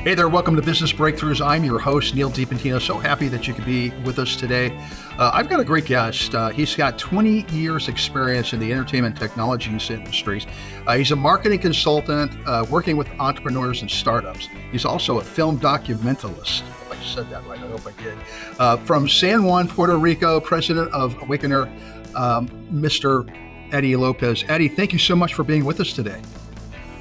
Hey there, welcome to Business Breakthroughs. I'm your host, Neal DiPentino. So happy that you could be with us today. I've got a great guest. He's got 20 years experience in the entertainment technologies industries. He's a marketing consultant working with entrepreneurs and startups. He's also a film documentalist. If I said that right, I hope I did. From San Juan, Puerto Rico, president of awakenR, Mr. Eddie Lopez. Eddie, thank you so much for being with us today.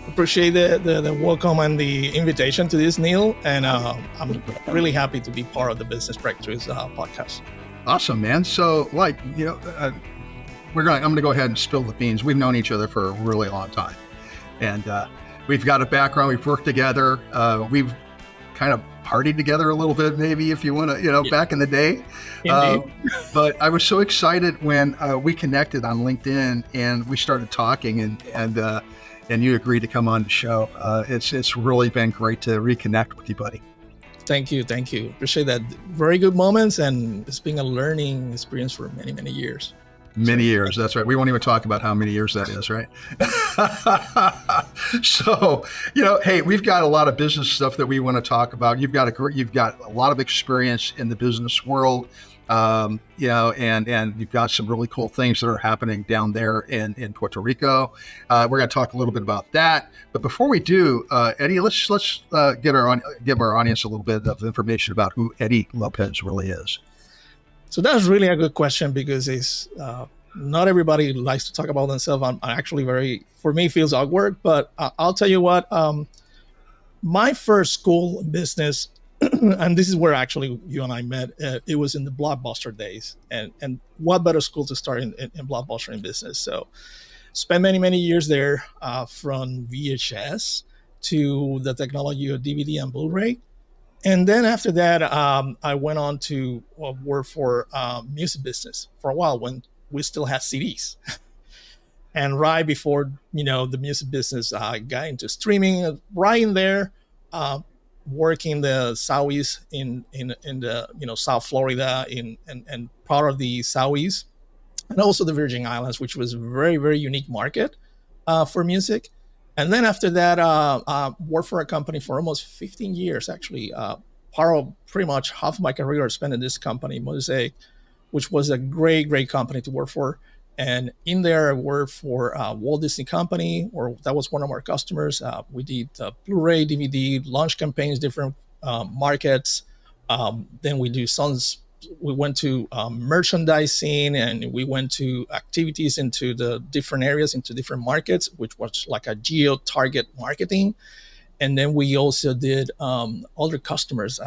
Appreciate the welcome and the invitation to this, Neal, and I'm really happy to be part of the Business Breakthroughs podcast. Awesome, man. So, I'm going to go ahead and spill the beans. We've known each other for a really long time, and we've got a background. We've worked together. We've kind of partied together a little bit, maybe, if you want to, back in the day. But I was so excited when we connected on LinkedIn and we started talking, and you agreed to come on the show. It's really been great to reconnect with you, buddy. Thank you. Appreciate that. Very good moments, and it's been a learning experience for many, many years. Many years, that's right. We won't even talk about how many years that is, right? So, hey, we've got a lot of business stuff that we want to talk about. You've got a lot of experience in the business world. And you've got some really cool things that are happening down there in Puerto Rico. We're going to talk a little bit about that. But before we do, Eddie, let's give our audience a little bit of information about who Eddie Lopez really is. So that's really a good question, because it's not everybody likes to talk about themselves. I'm actually for me, feels awkward, but I'll tell you what, my first school in business, and this is where actually you and I met. It was in the Blockbuster days, and what better school to start in Blockbuster in business? So, spent many, many years there, from VHS to the technology of DVD and Blu-ray, and then after that, I went on to work for music business for a while when we still had CDs. And right before the music business got into streaming, right in there. Working the Southeast in the South Florida and part of the Southeast, and also the Virgin Islands, which was a very, very unique market for music. And then after that, worked for a company for almost 15 years, actually. Part of pretty much half of my career spent in this company, Mosaic, which was a great, great company to work for. And in there, I worked for Walt Disney Company, or that was one of our customers. We did Blu-ray, DVD, launch campaigns, different markets. Then we went to merchandising, and we went to activities into the different areas, into different markets, which was like a geo-target marketing. And then we also did other customers,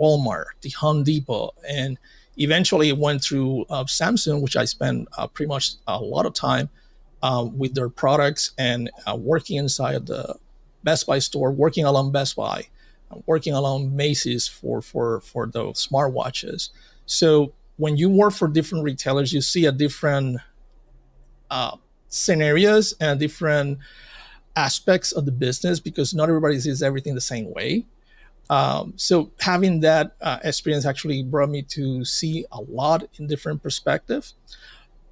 Walmart, the Home Depot, and eventually it went through Samsung, which I spent pretty much a lot of time with their products and working inside the Best Buy store, working along Best Buy, working along Macy's for the smartwatches. So when you work for different retailers, you see a different scenarios and different aspects of the business, because not everybody sees everything the same way. So having that experience actually brought me to see a lot in different perspectives.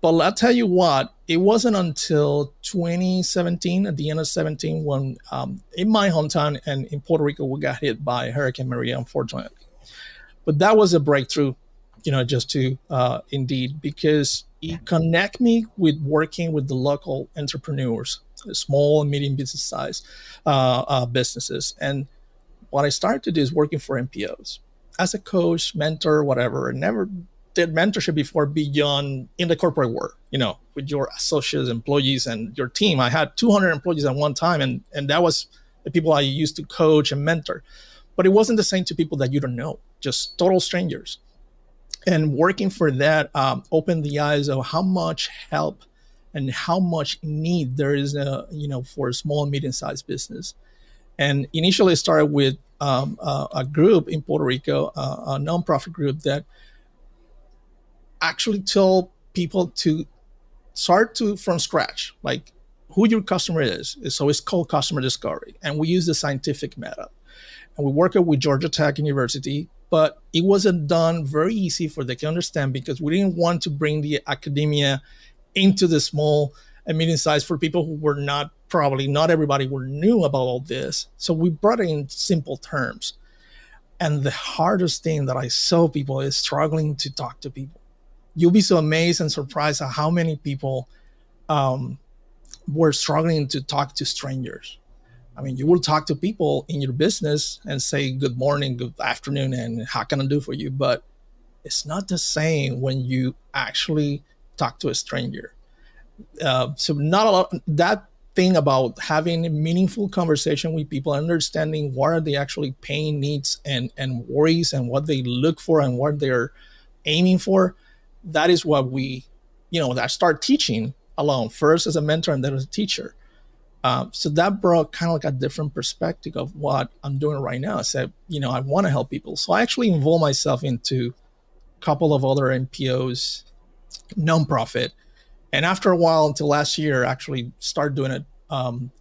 But I'll tell you what, it wasn't until 2017, at the end of 17, when in my hometown and in Puerto Rico, we got hit by Hurricane Maria, unfortunately. But that was a breakthrough, just to indeed, because it connected me with working with the local entrepreneurs, small and medium business size businesses. And what I started to do is working for NPOs as a coach, mentor, whatever. I never did mentorship before beyond in the corporate world, with your associates, employees, and your team. I had 200 employees at one time, and that was the people I used to coach and mentor. But it wasn't the same to people that you don't know, just total strangers. And working for that opened the eyes of how much help and how much need there is, for a small and medium-sized business. And initially, I started with a group in Puerto Rico, a nonprofit group that actually told people to start from scratch, like who your customer is. So it's called customer discovery. And we use the scientific method. And we work with Georgia Tech University, but it wasn't done very easy for them to understand, because we didn't want to bring the academia into the small and medium size for people who were not, probably not everybody were knew about all this. So we brought it in simple terms. And the hardest thing that I saw people is struggling to talk to people. You'll be so amazed and surprised at how many people um, were struggling to talk to strangers. I mean, you will talk to people in your business and say, good morning, good afternoon, and how can I do for you? But it's not the same when you actually talk to a stranger. So not a lot, that thing about having a meaningful conversation with people, understanding what are they actually pain, needs, and worries, and what they look for and what they're aiming for. That is what we, that start teaching alone, first as a mentor and then as a teacher. So that brought kind of like a different perspective of what I'm doing right now. I said, I want to help people. So I actually involve myself into a couple of other NPOs, nonprofit. And after a while, until last year, actually start doing it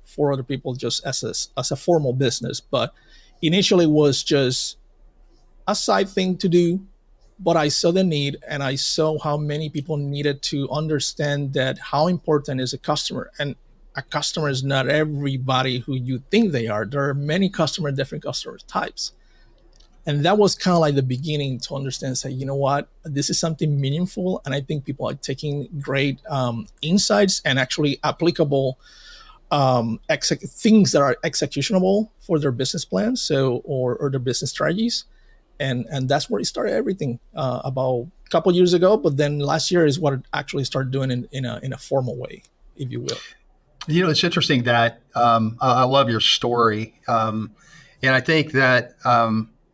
for other people just as a formal business. But initially was just a side thing to do. But I saw the need, and I saw how many people needed to understand that how important is a customer. And a customer is not everybody who you think they are. There are many different customer types. And that was kind of like the beginning to understand, say, you know what, this is something meaningful. And I think people are taking great insights and actually applicable things that are executionable for their business plans, or their business strategies. And that's where it started everything about a couple years ago. But then last year is what it actually started doing in a formal way, if you will. It's interesting that I love your story. And I think that,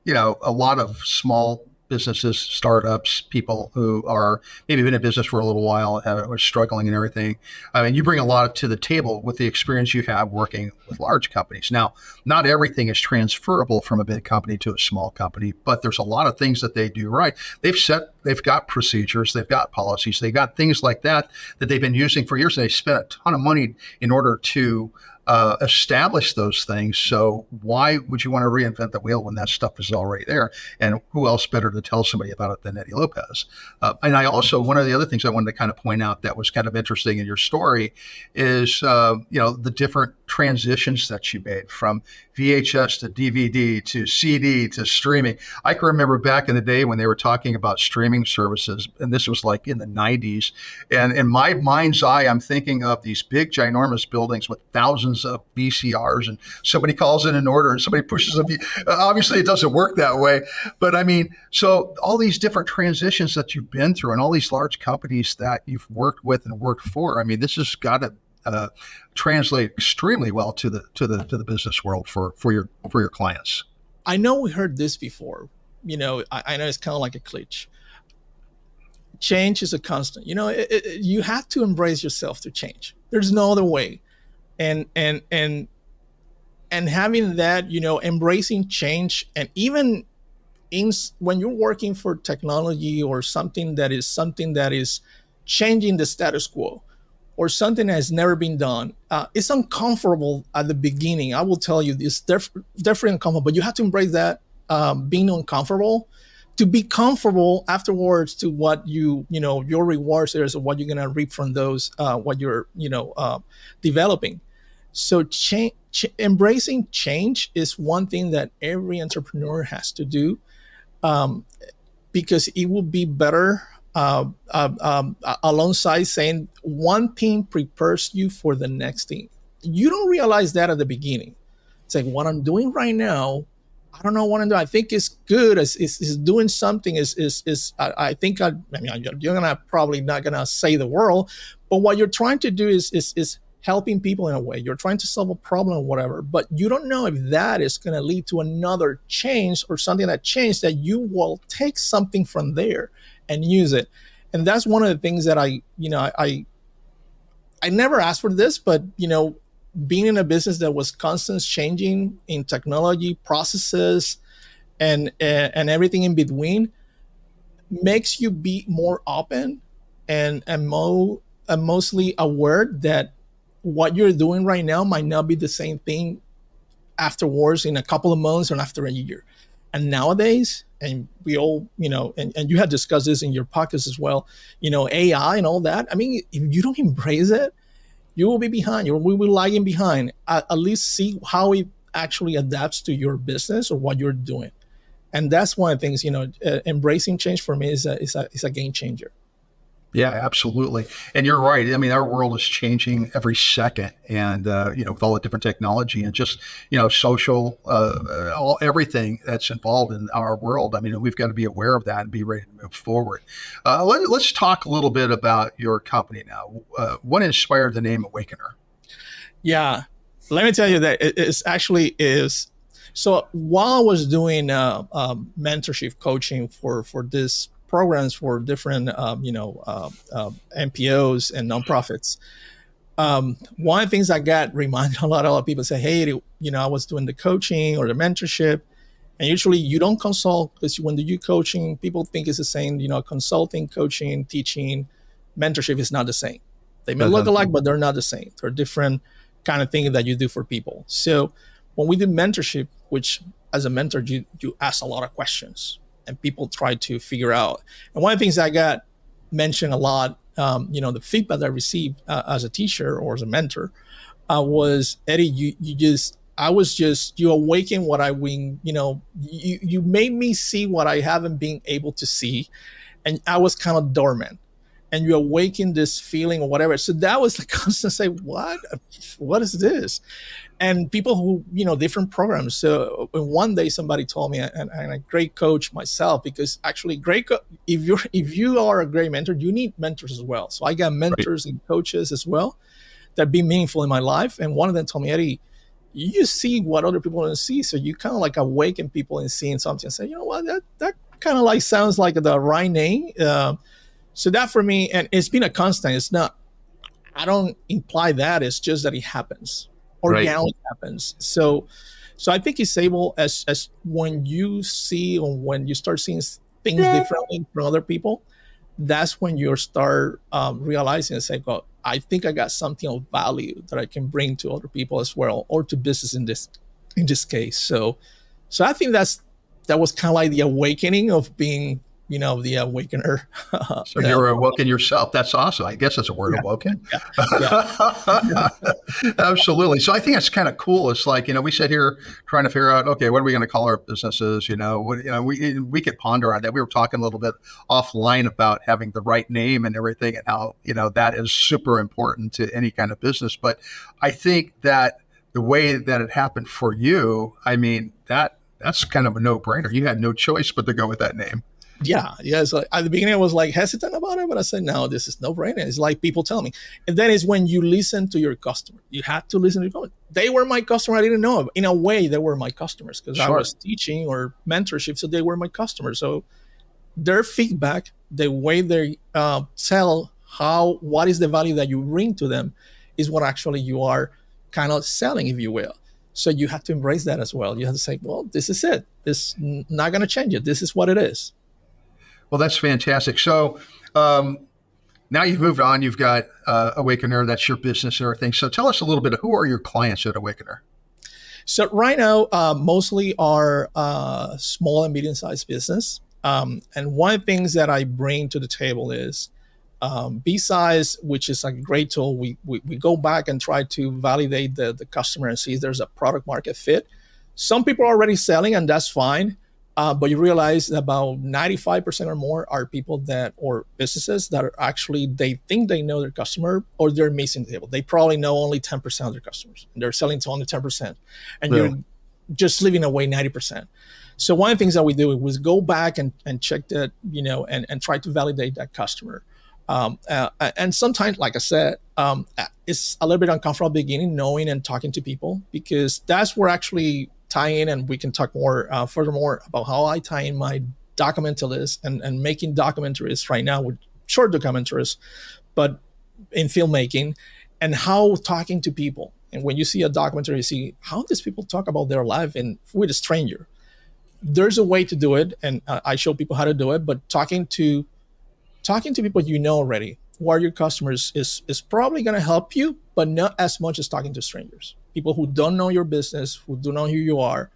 a lot of small businesses, startups, people who are maybe been in business for a little while, are struggling and everything. I mean, you bring a lot to the table with the experience you have working with large companies. Now, not everything is transferable from a big company to a small company, but there's a lot of things that they do right. They've got procedures, they've got policies, they've got things like that they've been using for years. They spent a ton of money in order to establish those things. So why would you want to reinvent the wheel when that stuff is already there? And who else better to tell somebody about it than Eddie Lopez? And I also, one of the other things I wanted to kind of point out that was kind of interesting in your story is, the different transitions that you made from VHS to DVD to CD to streaming. I can remember back in the day when they were talking about streaming services, and this was like in the 90s. And in my mind's eye, I'm thinking of these big, ginormous buildings with thousands of VCRs, and somebody calls in an order and somebody pushes obviously it doesn't work that way. But I mean, so all these different transitions that you've been through and all these large companies that you've worked with and worked for, I mean, this has got to translate extremely well to the business world for your clients. I know we heard this before. I know it's kind of like a cliche. Change is a constant. You have to embrace yourself to change. There's no other way. And having that, embracing change, and even when you're working for technology or something that is changing the status quo, or something that has never been done, it's uncomfortable at the beginning. I will tell you, it's definitely uncomfortable, but you have to embrace that being uncomfortable to be comfortable afterwards to what your rewards is, or what you're going to reap from those, what you're, developing. So embracing change is one thing that every entrepreneur has to do, because it will be better alongside saying one thing prepares you for the next thing. You don't realize that at the beginning. It's like, what I'm doing right now, I don't know what I'm doing. I think it's good. It's doing something. I think you're gonna probably not gonna say the world, but what you're trying to do is helping people in a way. You're trying to solve a problem or whatever, but you don't know if that is going to lead to another change or something that changed, that you will take something from there and use it. And that's one of the things that I never asked for this, but being in a business that was constantly changing in technology, processes, and everything in between, makes you be more open and mostly aware that what you're doing right now might not be the same thing afterwards, in a couple of months or after a year. And nowadays, and we all, and you had discussed this in your podcast as well, AI and all that. I mean, if you don't embrace it, you will be behind. You will be lagging behind. At least see how it actually adapts to your business or what you're doing. And that's one of the things, embracing change for me is a game changer. Yeah, absolutely. And you're right. I mean, our world is changing every second, and with all the different technology and just social, everything that's involved in our world. I mean, we've got to be aware of that and be ready to move forward. Let's talk a little bit about your company now. What inspired the name awakenR? Yeah, let me tell you that it's actually is. So while I was doing mentorship coaching for this programs for different NPOs and nonprofits, one of the things I got reminded a lot of people say, hey, I was doing the coaching or the mentorship, and usually you don't consult, because when you do coaching, people think it's the same. Consulting, coaching, teaching, mentorship is not the same. They may look alike, but they're not the same. They're different kind of thing that you do for people. So when we do mentorship, which as a mentor, you ask a lot of questions and people try to figure out. And one of the things I got mentioned a lot, the feedback that I received as a teacher or as a mentor was, Eddie, you awaken what I win, you made me see what I haven't been able to see. And I was kind of dormant. And you awaken this feeling or whatever. So that was the constant say, what is this? And people who, different programs. So one day somebody told me, and a great coach myself, because actually if you are a great mentor, you need mentors as well. So I got mentors and coaches as well that be meaningful in my life. And one of them told me, Eddie, you see what other people don't see. So you kind of like awaken people in seeing something and say, you know what, that kind of like sounds like the right name. So that for me, and it's been a constant. It's not, I don't imply that. It's just that it happens. Organically happens. So I think it's able as when you see or when you start seeing things differently from other people, that's when you start realizing and saying, well, I think I got something of value that I can bring to other people as well, or to business in this case. So I think that was kind of like the awakening of being, the awakenR. So you're awoken yourself. That's awesome. I guess that's a word, awoken. Yeah. Absolutely. So I think it's kind of cool. It's like, we sit here trying to figure out, okay, what are we going to call our businesses? We could ponder on that. We were talking a little bit offline about having the right name and everything, and how, that is super important to any kind of business. But I think that the way that it happened for you, I mean, that's kind of a no-brainer. You had no choice but to go with that name. Yeah. So at the beginning, I was like hesitant about it, but I said, no, this is no brainer. It's like people tell me. And then it's when you listen to your customer. You have to listen to your customer. They were my customer. I didn't know. In a way, they were my customers because I was teaching or mentorship. So they were my customers. So their feedback, the way they tell what is the value that you bring to them is what actually you are kind of selling, if you will. So you have to embrace that as well. You have to say, well, this is it. It's not going to change it. This is what it is. Well, that's fantastic. So now you've moved on. You've got awakenR. That's your business and everything. So tell us a little bit. Who are your clients at awakenR? So right now, mostly are small and medium-sized business. And one of the things that I bring to the table is B-Size, which is a great tool. We go back and try to validate the customer and see if there's a product market fit. Some people are already selling, and that's fine. But you realize about 95% or more are people or businesses that are actually, they think they know their customer, or they're missing the table. They probably know only 10% of their customers, and they're selling to only 10%. And you're just leaving away 90%. So one of the things that we do was go back and check that, and try to validate that customer. And sometimes, like I said, it's a little bit uncomfortable at the beginning, knowing and talking to people, because that's where actually tie in, and we can talk more furthermore about how I tie in my documentalist and making documentaries right now with short documentaries, but in filmmaking, and how talking to people. And when you see a documentary, you see how these people talk about their life and with a stranger. There's a way to do it, and I show people how to do it. But talking to people already, who are your customers, is probably going to help you, but not as much as talking to strangers. People who don't know your business, who don't know who you are,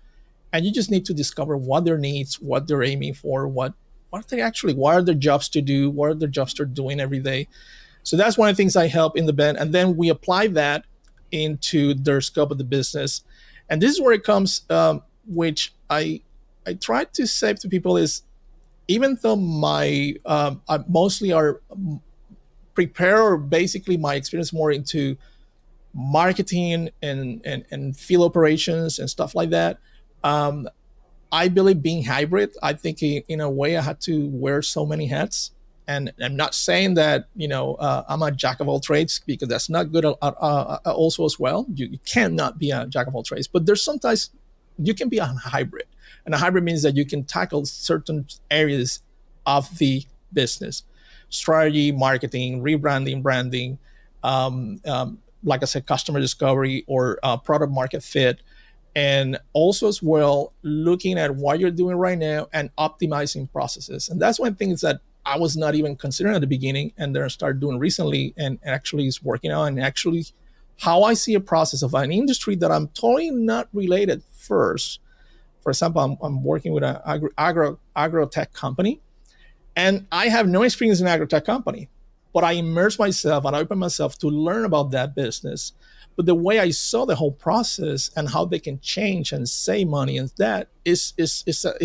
and you just need to discover what their needs, what they're aiming for, what are their jobs to do, what are their jobs they're doing every day. So that's one of the things I help in the band. And then we apply that into their scope of the business. And this is where it comes, which I try to say to people is, even though I mostly are prepare, or basically my experience more into marketing and field operations and stuff like that. I believe being hybrid, I think in a way I had to wear so many hats. And I'm not saying that, I'm a jack of all trades, because that's not good also as well. You cannot be a jack of all trades, but there's sometimes you can be a hybrid. And a hybrid means that you can tackle certain areas of the business: strategy, marketing, rebranding, branding, like I said, customer discovery, or product market fit. And also as well, looking at what you're doing right now and optimizing processes. And that's one thing that I was not even considering at the beginning, and then I started doing recently, and actually is working on, and actually how I see a process of an industry that I'm totally not related first. For example, I'm working with an agro tech company, and I have no experience in an agro-tech company, but I immerse myself and I open myself to learn about that business. But the way I saw the whole process and how they can change and save money, and that is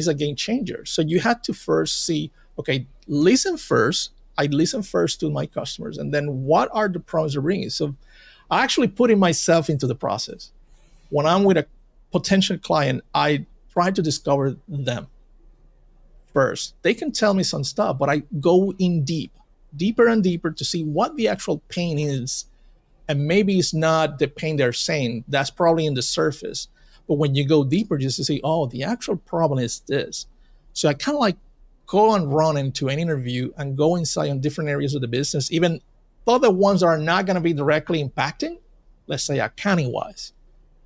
a game changer. So you had to first see, okay, listen first. I listen first to my customers, and then what are the problems they're bringing? So I actually putting myself into the process. When I'm with a potential client, I try to discover them first. They can tell me some stuff, but I go in deeper and deeper to see what the actual pain is. And maybe it's not the pain they're saying. That's probably in the surface. But when you go deeper, just to say, oh, the actual problem is this. So I kind of like go and run into an interview and go inside on different areas of the business, even though the ones that are not going to be directly impacting, let's say accounting wise.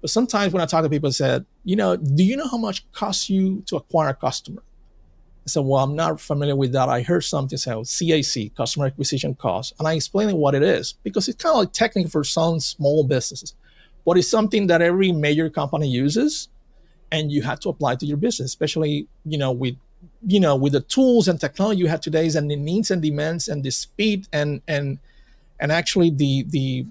But sometimes when I talk to people, I said, do you know how much it costs you to acquire a customer? I said, well, I'm not familiar with that. I heard something say CAC, customer acquisition cost. And I explained what it is, because it's kind of like technical for some small businesses, but it's something that every major company uses, and you have to apply to your business, especially, with the tools and technology you have today, and the needs and demands and the speed and actually the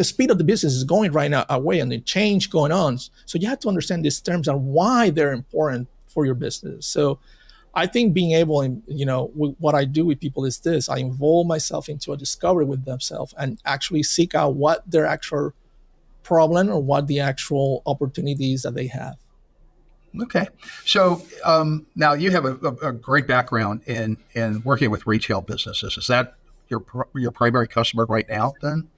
speed of the business is going right now away, and the change going on. So you have to understand these terms and why they're important for your business. So I think being able, what I do with people is this: I involve myself into a discovery with themselves and actually seek out what their actual problem or what the actual opportunities that they have. Okay. So now you have a great background in working with retail businesses. Is that your primary customer right now then?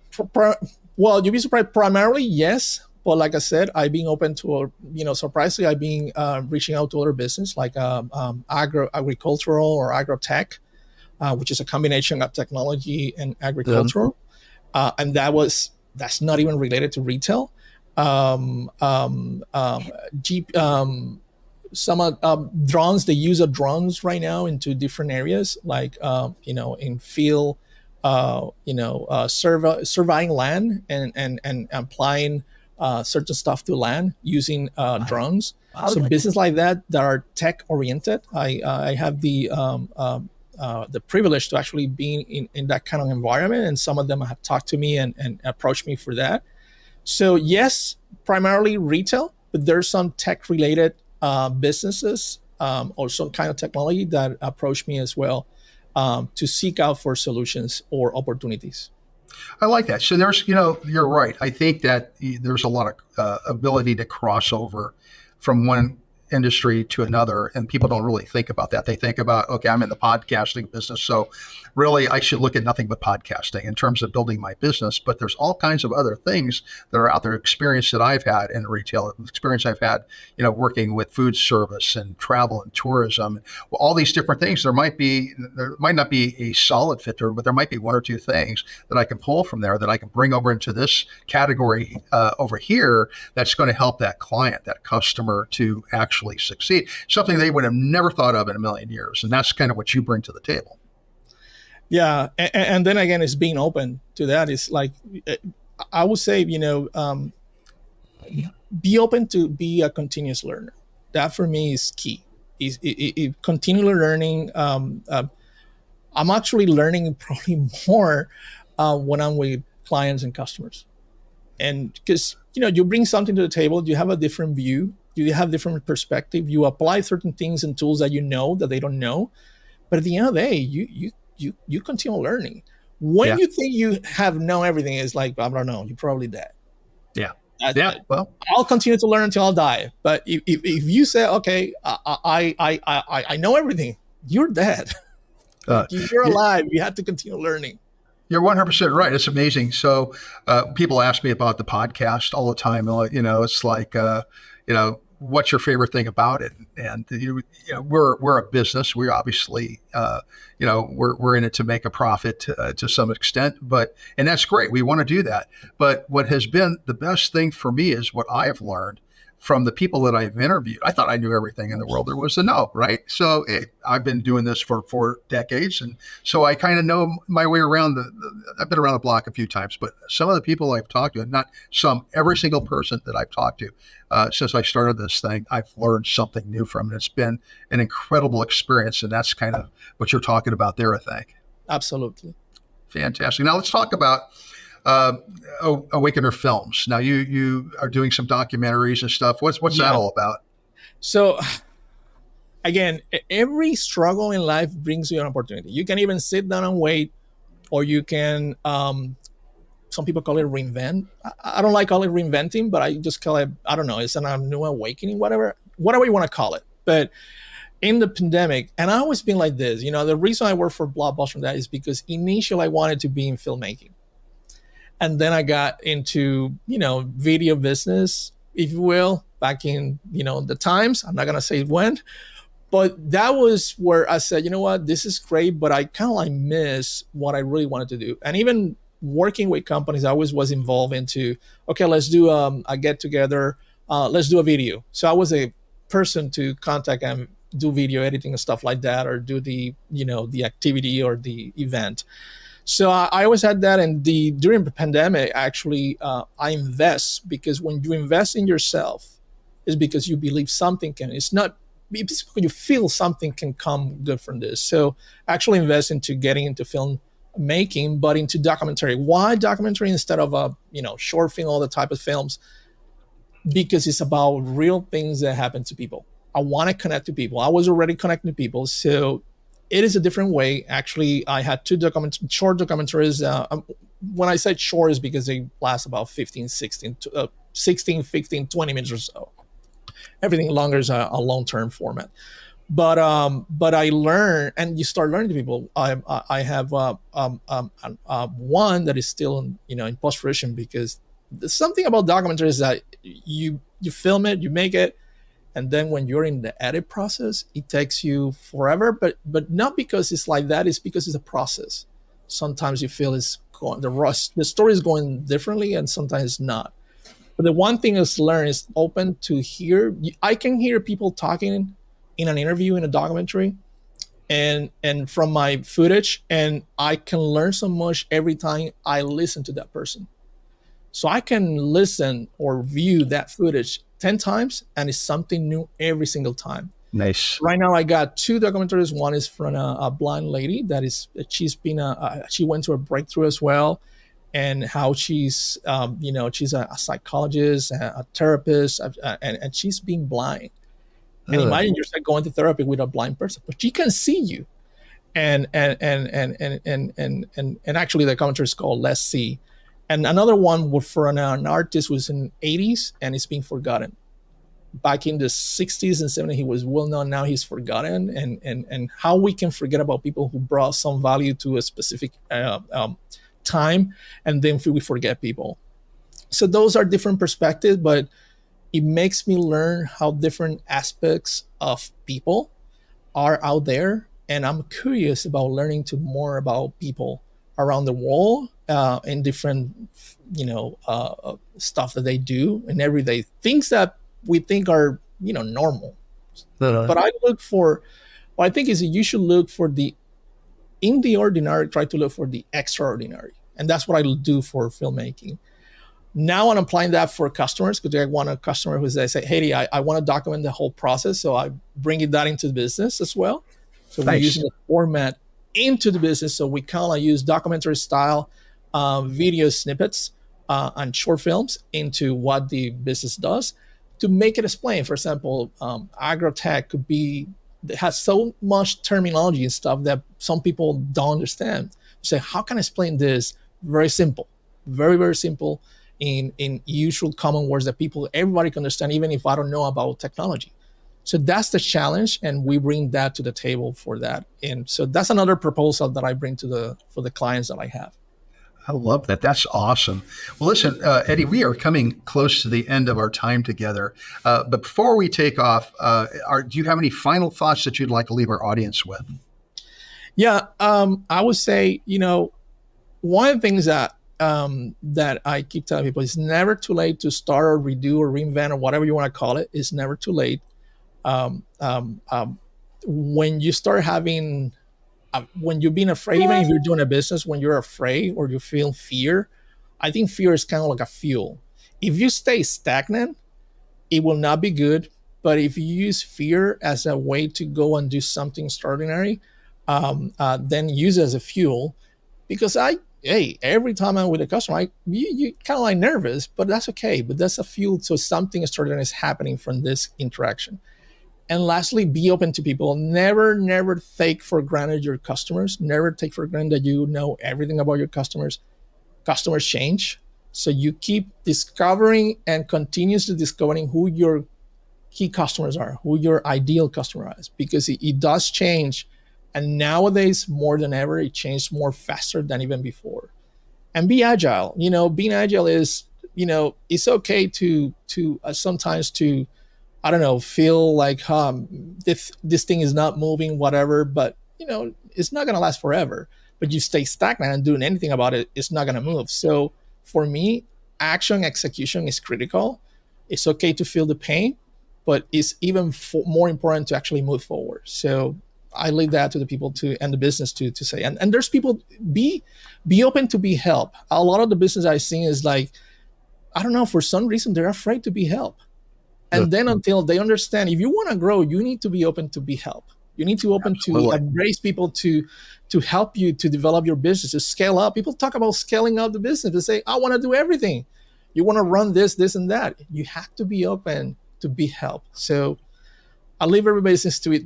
Well, you'd be surprised. Primarily, yes. But like I said, I've been open to, surprisingly, I've been reaching out to other business like agricultural or agro-tech, which is a combination of technology and agricultural. And that's not even related to retail. Some drones, they use drones right now into different areas, like, in field, surveying land and applying certain stuff to land using drones. So business like that are tech oriented. I have the privilege to actually be in that kind of environment, and some of them have talked to me and approached me for that. So yes, primarily retail, but there's some tech related businesses or some kind of technology that approach me as well to seek out for solutions or opportunities. I like that. So there's, you're right. I think that there's a lot of ability to cross over from one industry to another, and people don't really think about that. They think about, okay, I'm in the podcasting business, so really I should look at nothing but podcasting in terms of building my business. But there's all kinds of other things that are out there. Experience that I've had in retail, experience I've had, working with food service and travel and tourism, all these different things. There might not be a solid fit there, but there might be one or two things that I can pull from there that I can bring over into this category over here that's going to help that client, that customer, to actually succeed, something they would have never thought of in a million years. And that's kind of what you bring to the table. Yeah. And then again, it's being open to that. It's like, I would say, be open to be a continuous learner. That for me is key. Continually learning. I'm actually learning probably more when I'm with clients and customers. And because, you bring something to the table, you have a different view, you have different perspective, you apply certain things and tools that that they don't know. But at the end of the day, you continue learning. When Yeah. you think you have known everything, it's like, I don't know, you're probably dead. Yeah. Yeah. Well, I'll continue to learn until I'll die. But if you say, okay, I know everything, you're dead. uh, If you're alive, you have to continue learning. you're 100% right. It's amazing. So people ask me about the podcast all the time. It's like, what's your favorite thing about it? And we're a business. We obviously, we're in it to make a profit to some extent. And that's great. We want to do that. But what has been the best thing for me is what I have learned from the people that I've interviewed. I thought I knew everything in the world there was to know, right? So I've been doing this for 4 decades. And so I kind of know my way around I've been around the block a few times, but some of the people I've talked to, every single person that I've talked to since I started this thing, I've learned something new from it. It's been an incredible experience. And that's kind of what you're talking about there, I think. Absolutely. Fantastic. Now let's talk about awakenR Films. Now you are doing some documentaries and stuff. What's that all about? So again, every struggle in life brings you an opportunity. You can even sit down and wait, or you can, some people call it reinvent. I don't like calling it reinventing, but I just call it, I don't know, it's a new awakening, whatever you want to call it. But in the pandemic, and I always been like this, the reason I work for Blockbuster that is because initially I wanted to be in filmmaking. And then I got into, video business, if you will, back in, the times. I'm not going to say when, but that was where I said, you know what, this is great, but I kind of like miss what I really wanted to do. And even working with companies, I always was involved into, okay, let's do a get together. Let's do a video. So I was a person to contact and do video editing and stuff like that, or do the, the activity or the event. So I always had that. And during the pandemic, actually, I invest, because when you invest in yourself, it's because you believe something it's because you feel something can come good from this. So actually invest into getting into film making, but into documentary. Why documentary instead of short film, all the type of films? Because it's about real things that happen to people. I want to connect to people. I was already connecting to people. So it is a different way. Actually, I had 2 short documentaries. When I said short, is because they last about 15, 16, 15, 20 minutes or so. Everything longer is a long-term format. But I learn, and you start learning to people. I have one that is still in post-production, because there's something about documentaries that you film it, you make it, and then when you're in the edit process, it takes you forever. But not because it's like that. It's because it's a process. Sometimes you feel the story is going differently, and sometimes not. But the one thing is learn is open to hear. I can hear people talking in an interview, in a documentary, and from my footage, and I can learn so much every time I listen to that person. So I can listen or view that footage 10 times, and it's something new every single time. Nice. Right now, I got 2 documentaries. One is from a blind lady she went through a breakthrough as well, and how she's, she's a psychologist, a therapist, and she's being blind. And imagine yourself going to therapy with a blind person, but she can see you. And actually, the commentary is called "Let's See." And another one was for an artist who was in the 80s, and it's being forgotten. Back in the 60s and 70s, he was well known. Now he's forgotten. And how we can forget about people who brought some value to a specific time, and then we forget people. So those are different perspectives, but it makes me learn how different aspects of people are out there. And I'm curious about learning more about people around the world, and different, stuff that they do and everyday things that we think are, normal. But I look for, what I think is that you should look for in the ordinary, try to look for the extraordinary. And that's what I do for filmmaking. Now I'm applying that for customers, because I want a customer who say, hey, I want to document the whole process. So I bring that into the business as well. So we're using the format into the business. So we kind of use documentary style, video snippets and short films into what the business does to make it explain. For example, agrotech could be, it has so much terminology and stuff that some people don't understand. Say, how can I explain this? Very simple, very, very simple in usual common words that everybody can understand, even if I don't know about technology. So that's the challenge, and we bring that to the table for that. And so that's another proposal that I bring for the clients that I have. I love that. That's awesome. Well, listen, Eddie, we are coming close to the end of our time together. But before we take off, do you have any final thoughts that you'd like to leave our audience with? Yeah, I would say, one of the things that I keep telling people is never too late to start or redo or reinvent or whatever you want to call it. It's never too late. When you start having, when you're being afraid, even if you're doing a business, when you're afraid or you feel fear, I think fear is kind of like a fuel. If you stay stagnant, it will not be good. But if you use fear as a way to go and do something extraordinary, then use it as a fuel. Because every time I'm with a customer, you kind of like nervous, but that's okay. But that's a fuel. So something extraordinary is happening from this interaction. And lastly, be open to people. Never take for granted your customers. Never take for granted that you know everything about your customers. Customers change. So you keep discovering and continuously discovering who your key customers are, who your ideal customer is, because it does change. And nowadays, more than ever, it changed more faster than even before. And be agile. Being agile is, it's okay to sometimes to, I don't know, feel like this thing is not moving, whatever, but it's not going to last forever. But you stay stagnant and doing anything about it, it's not going to move. So for me, action execution is critical. It's okay to feel the pain, but it's even more important to actually move forward. So I leave that to the people and the business to say. And there's people, be open to be helped. A lot of the business I've seen is like, I don't know, for some reason they're afraid to be helped. And then until they understand, if you want to grow, you need to be open to be helped. You need to be open to embrace people to help you to develop your business, to scale up. People talk about scaling up the business. They say, I want to do everything. You want to run this, and that. You have to be open to be helped. So I'll leave everybody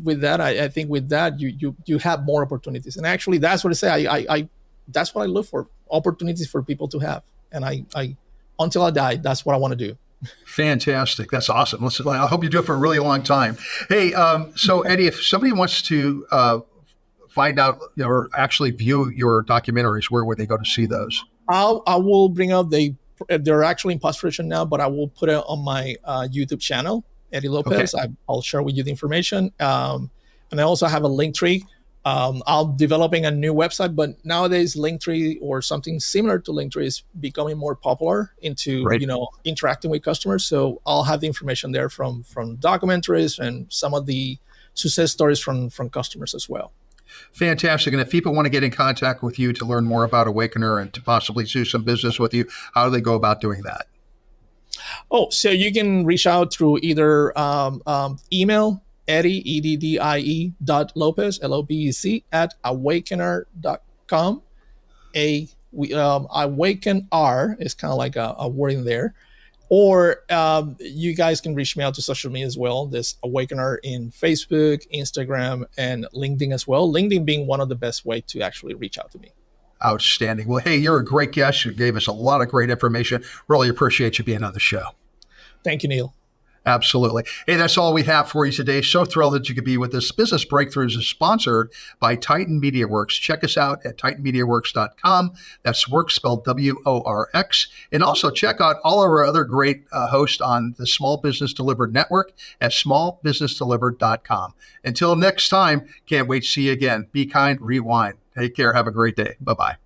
with that. I think with that, you have more opportunities. And actually, that's what I say. I that's what I look for, opportunities for people to have. And I until I die, that's what I want to do. Fantastic. That's awesome. Listen, I hope you do it for a really long time. Hey, so Eddie, if somebody wants to find out or actually view your documentaries, where would they go to see those? I will bring out they're actually in post-production now, but I will put it on my YouTube channel, Eddie Lopez. Okay. I'll share with you the information. And I also have a link tree. I'm developing a new website, but nowadays Linktree or something similar to Linktree is becoming more popular into interacting with customers. So I'll have the information there from documentaries and some of the success stories from customers as well. Fantastic. And if people want to get in contact with you to learn more about awakenR and to possibly do some business with you, how do they go about doing that? Oh, so you can reach out through either email, Eddie, EDDIE .Lopez, LOPEZ @awakenR.com. awakenR is kind of like a word in there. Or you guys can reach me out to social media as well. There's awakenR in Facebook, Instagram, and LinkedIn as well. LinkedIn being one of the best way to actually reach out to me. Outstanding. Well, hey, you're a great guest. You gave us a lot of great information. Really appreciate you being on the show. Thank you, Neal. Absolutely. Hey, that's all we have for you today. So thrilled that you could be with us. Business Breakthroughs is sponsored by Titan MediaWorks. Check us out at titanmediaworks.com. That's work spelled WORX. And also check out all of our other great hosts on the Small Business Delivered Network at smallbusinessdelivered.com. Until next time, can't wait to see you again. Be kind, rewind. Take care. Have a great day. Bye-bye.